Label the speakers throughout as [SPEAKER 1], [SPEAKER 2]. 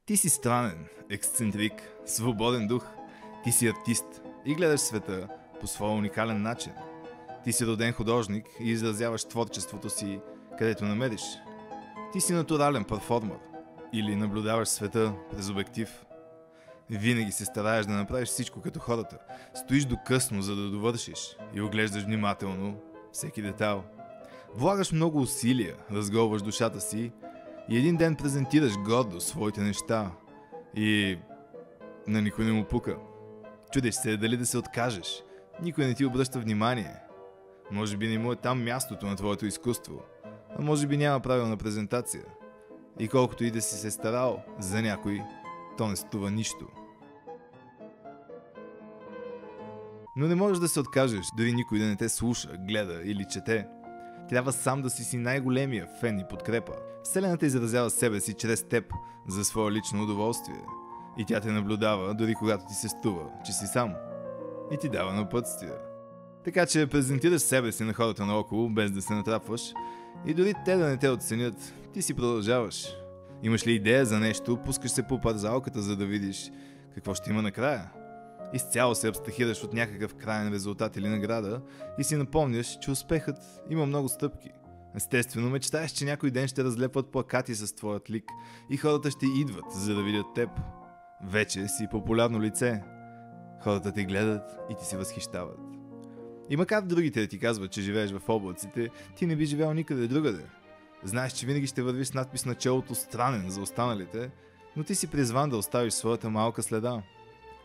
[SPEAKER 1] Ти си странен, ексцентрик, свободен дух. Ти си артист и гледаш света по своя уникален начин. Ти си роден художник и изразяваш творчеството си където намериш. Ти си натурален перформер или наблюдаваш света през обектив. Винаги се стараеш да направиш всичко като хората. Стоиш до късно, за да довършиш и оглеждаш внимателно всеки детайл. Влагаш много усилия, разголваш душата си и един ден презентираш гордо своите неща и на никой не му пука. Чудеш се дали да се откажеш. Никой не ти обръща внимание. Може би не му е там мястото на твоето изкуство, а може би няма правилна презентация. И колкото и да си се старал за някой, то не струва нищо. Но не можеш да се откажеш, дори никой да не те слуша, гледа или чете. Трябва сам да си най-големия фен и подкрепа. Вселената изразява себе си чрез теб за свое лично удоволствие. И тя те наблюдава, дори когато ти се струва, че си сам. И ти дава напътствия. Така че презентираш себе си на хората наоколо, без да се натрапваш. И дори те да не те оценят, ти си продължаваш. Имаш ли идея за нещо, пускаш се по парзалката, за да видиш какво ще има накрая. Изцяло се абстрахираш от някакъв краен резултат или награда и си напомняш, че успехът има много стъпки. Естествено, мечтаеш, че някой ден ще разлепват плакати с твоят лик и хората ще идват, за да видят теб. Вече си популярно лице. Хората те гледат и ти се възхищават. И макар другите да ти казват, че живееш в облаците, ти не би живял никъде другаде. Знаеш, че винаги ще вървиш с надпис на челото странен за останалите, но ти си призван да оставиш своята малка следа.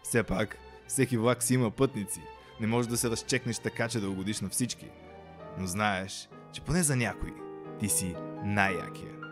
[SPEAKER 1] Все пак, всеки влак си има пътници. Не можеш да се разчекнеш така, че да угодиш на всички. Но знаеш, че поне за някой ти си най-якия.